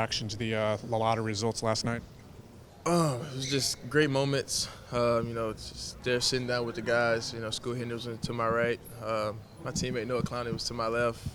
reaction to the lottery results last night? It was just great moments. Just there sitting down with the guys. School Henry was to my right. My teammate Noah Clowney was to my left.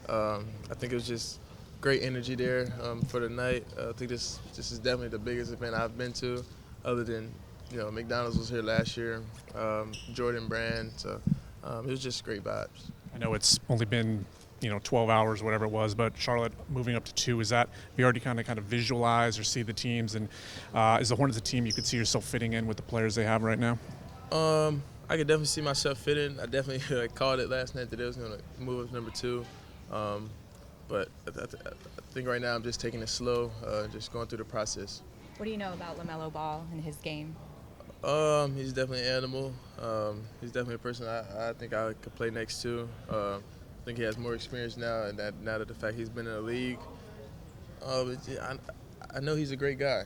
I think it was just great energy there for the night. I think this is definitely the biggest event I've been to, other than McDonald's was here last year, Jordan Brand. So it was just great vibes. I know it's only been 12 hours, whatever it was, but Charlotte moving up to 2, is that you already kind of visualize or see the teams, and is the Hornets a team you could see yourself fitting in with the players they have right now? I could definitely see myself fitting. I definitely called it last night that it was going to move up to number 2. But I think right now I'm just taking it slow, just going through the process. What do you know about LaMelo Ball and his game? He's definitely an animal. He's definitely a person I think I could play next to. I think he has more experience now, and now that the fact he's been in the league. I know he's a great guy.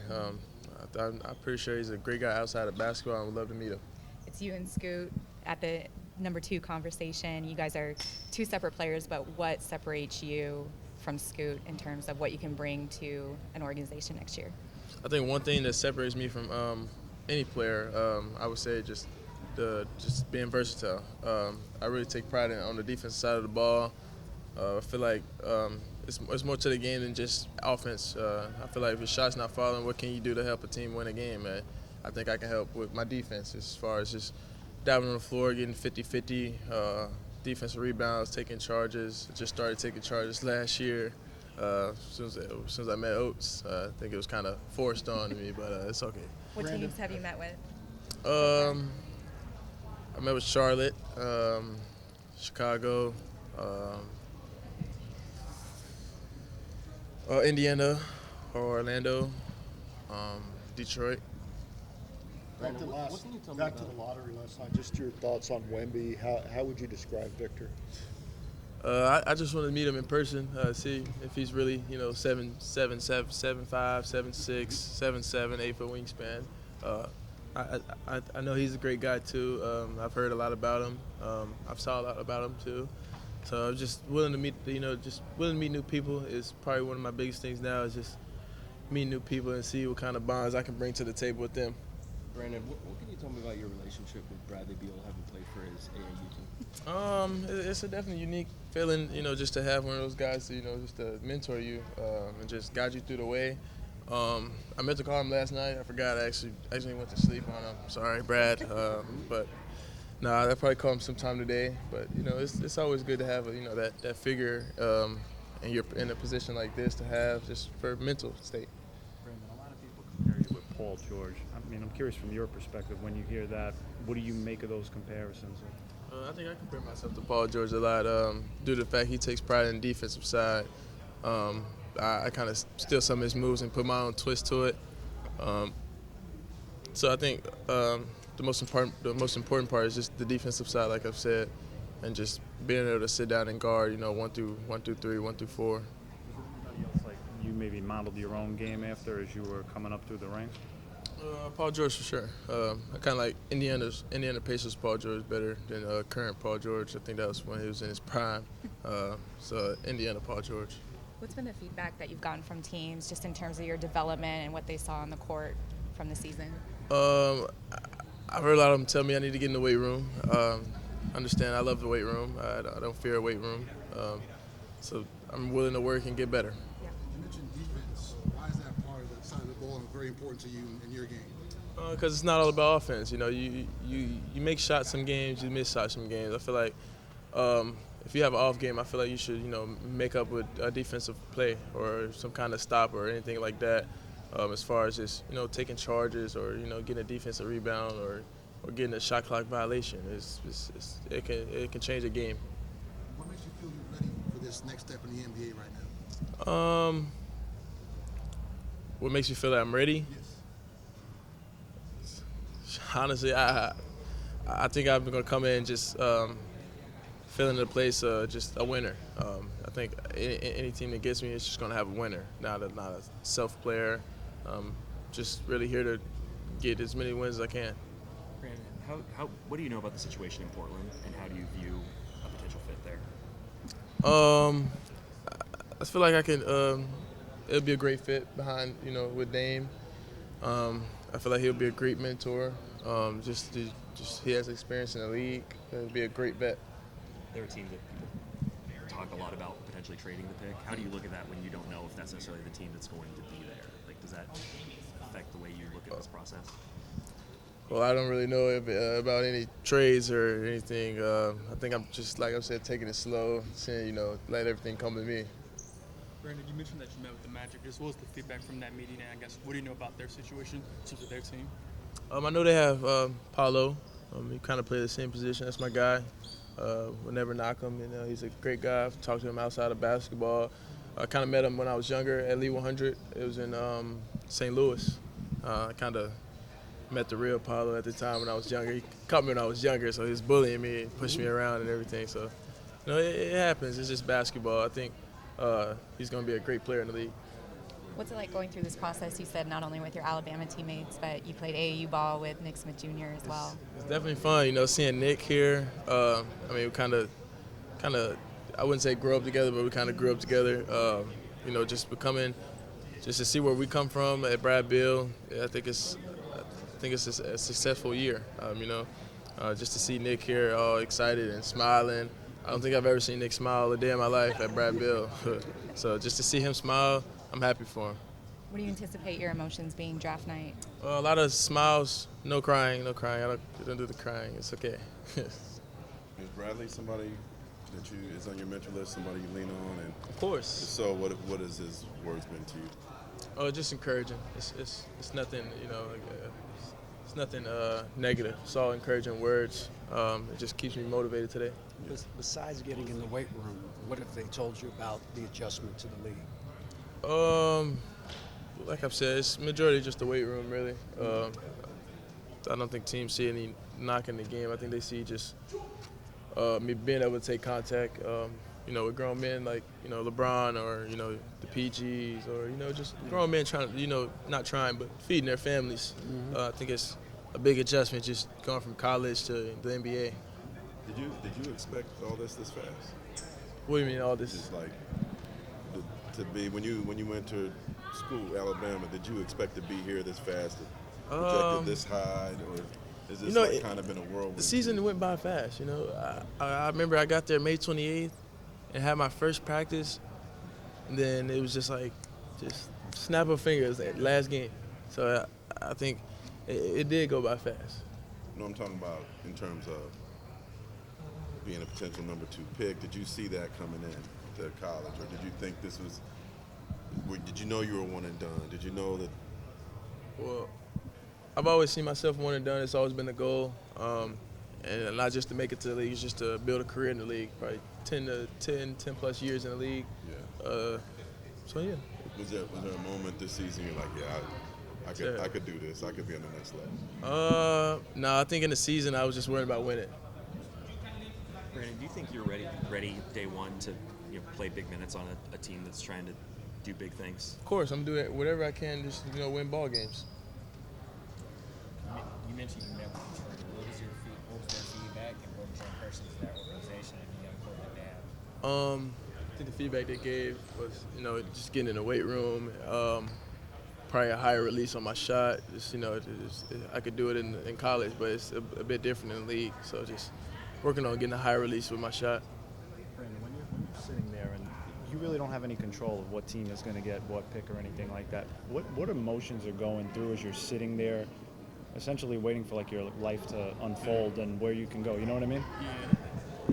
I'm pretty sure he's a great guy outside of basketball. I would love to meet him. It's you and Scoot at the number 2 conversation. You guys are 2 separate players, but what separates you from Scoot in terms of what you can bring to an organization next year? I think one thing that separates me from any player, I would say just being versatile. I really take pride on the defensive side of the ball. I feel like it's more to the game than just offense. I feel like if your shot's not falling, what can you do to help a team win a game? And I think I can help with my defense as far as just diving on the floor, getting 50-50, defensive rebounds, taking charges. Just started taking charges last year. As soon as I met Oates, I think it was kind of forced on me, but it's okay. What teams have you met with? I met with Charlotte, Chicago, Indiana, Orlando, Detroit. Back to the lottery last night. Just your thoughts on Wemby. How would you describe Victor? I just want to meet him in person, see if he's really 7'5", 7'6", 7'7", 8 foot wingspan. I know he's a great guy too. I've heard a lot about him. I've saw a lot about him too. So I'm just willing to meet, willing to meet new people is probably one of my biggest things now. Is just meet new people and see what kind of bonds I can bring to the table with them. Brandon, what can you tell me about your relationship with Bradley Beal, having played for his AAU team? It's a definitely unique feeling, just to have one of those guys, just to mentor you and just guide you through the way. I meant to call him last night. I forgot. I actually went to sleep on him. Sorry, Brad. But I'll probably call him sometime today. But it's always good to have that figure, and you're in a position like this to have just for mental state. Brandon, a lot of people compare you with Paul George. I mean, I'm curious from your perspective, when you hear that, what do you make of those comparisons? I think I compare myself to Paul George a lot due to the fact he takes pride in the defensive side. I kind of steal some of his moves and put my own twist to it. So I think the most important part is just the defensive side, like I've said, and just being able to sit down and guard, 1 through 3, 1 through 4. Was there anybody else like you maybe modeled your own game after as you were coming up through the ranks? Paul George for sure. I kind of like Indiana Pacers Paul George better than current Paul George. I think that was when he was in his prime. So Indiana Paul George. What's been the feedback that you've gotten from teams just in terms of your development and what they saw on the court from the season? I've heard a lot of them tell me I need to get in the weight room. Understand, I love the weight room. I don't fear a weight room. So I'm willing to work and get better. Yeah. You mentioned defense. Why is that part of the side of the ball very important to you in your game? Because it's not all about offense. You make shots some games, you miss shots some games. I feel like if you have an off game, I feel like you should make up with a defensive play or some kind of stop or anything like that. As far as just taking charges or getting a defensive rebound or getting a shot clock violation, it can change a game. What makes you feel you're ready for this next step in the NBA right now? What makes you feel that I'm ready? Yes. Honestly, I think I'm gonna come in just filling the place just a winner. I think any team that gets me is just gonna have a winner, not a self player. Just really here to get as many wins as I can. Brandon, what do you know about the situation in Portland, and how do you view a potential fit there? I feel like I can it'll be a great fit behind, with Dame. I feel like he'll be a great mentor. Just he has experience in the league. It'll be a great vet. They're a team that people talk a lot about potentially trading the pick. How do you look at that when you don't know if that's necessarily the team that's going to be there? Like, does that affect the way you look at this process? Well, I don't really know about any trades or anything. I think I'm just, like I said, taking it slow, saying, let everything come to me. Brandon, you mentioned that you met with the Magic. Just what was the feedback from that meeting? And I guess, what do you know about their situation in terms of their team? I know they have Paulo. He kind of played the same position. That's my guy. We'll never knock him. He's a great guy. I've talked to him outside of basketball. I kind of met him when I was younger at Elite 100. It was in St. Louis. I kind of met the real Paulo at the time when I was younger. He caught me when I was younger, so he was bullying me, pushed me around and everything. So, it happens. It's just basketball. I think he's going to be a great player in the league. What's it like going through this process? You said not only with your Alabama teammates, but you played AAU ball with Nick Smith Jr. as well. It's definitely fun, seeing Nick here. We kind of, I wouldn't say grow up together, but we kind of grew up together. Just to see where we come from at Brad Beal. I think it's a successful year. Just to see Nick here all excited and smiling. I don't think I've ever seen Nick smile a day in my life at Brad Beal. So just to see him smile, I'm happy for him. What do you anticipate your emotions being draft night? A lot of smiles, no crying. I don't do the crying. It's okay. Is Bradley somebody that is on your mentor list, somebody you lean on? And Of course. so what has his words been to you? Oh, just encouraging. It's nothing, it's nothing negative. It's all encouraging words. It just keeps me motivated today. Besides getting in the weight room, what have they told you about the adjustment to the league? Like I've said, it's majority just the weight room, really. I don't think teams see any knock in the game. I think they see just me being able to take contact, with grown men like, LeBron or, the PGs or, just grown men trying, not trying, but feeding their families. I think it's a big adjustment just going from college to the NBA. Did you expect all this fast? What do you mean all this? Just like to be when you went to school, Alabama, did you expect to be here this fast, projected this high, or is this kind of been a whirlwind? The season went by fast. I remember I got there May 28th and had my first practice, and then it was just snap of fingers last game. So I think it did go by fast. I'm talking about in terms of being a potential number 2 pick. Did you see that coming in to college, or did you think this was? Did you know you were one and done? Did you know that? Well, I've always seen myself one and done. It's always been the goal, and not just to make it to the league. It's just to build a career in the league. Probably 10 plus years in the league. Yeah. So yeah. Was there a moment this season you're like, I could do this. I could be on the next level? No, I think in the season I was just worried about winning. Brandon, do you think you're ready day one to play big minutes on a team that's trying to do big things? Of course, I'm doing whatever I can just win ball games. You mentioned you met with Detroit. What was their feedback, and what was your impression of that organization and the young core that they have? I think the feedback they gave was just getting in the weight room, probably a higher release on my shot. I could do it in college, but it's a bit different in the league. So just working on getting a higher release with my shot. Brandon, when you're sitting there and you really don't have any control of what team is going to get what pick or anything like that, what emotions are going through as you're sitting there, essentially waiting for your life to unfold and where you can go? You know what I mean?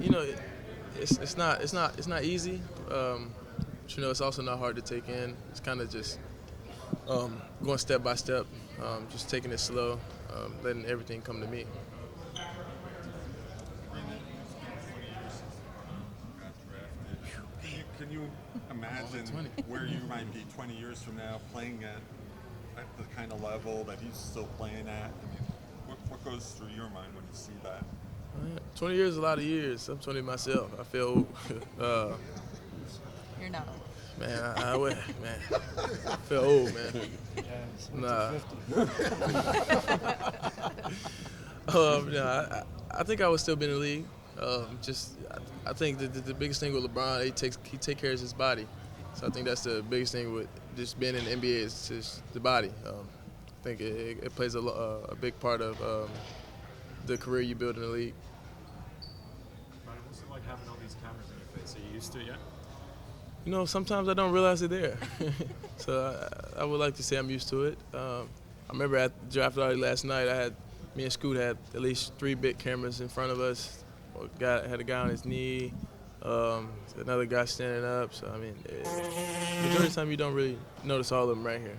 Yeah. It's not easy. But, it's also not hard to take in. It's kind of just going step by step, just taking it slow, letting everything come to me. Can you imagine where you might be 20 years from now playing at the kind of level that he's still playing at? What goes through your mind when you see that? 20 years is a lot of years. I'm 20 myself. I feel old. You're not. Man, I feel old, man. Nah. I think I would still be in the league. I think the biggest thing with LeBron, he take care of his body. So I think that's the biggest thing with just being in the NBA is just the body. I think it plays a big part of the career you build in the league. Brian, what's it like having all these cameras in your face? Are you used to it yet? You know, sometimes I don't realize they're there. So I would like to say I'm used to it. I remember at the draft party last night, me and Scoot had at least 3 big cameras in front of us. Had a guy on his knee, another guy standing up. So, I mean, majority of the time you don't really notice all of them right here.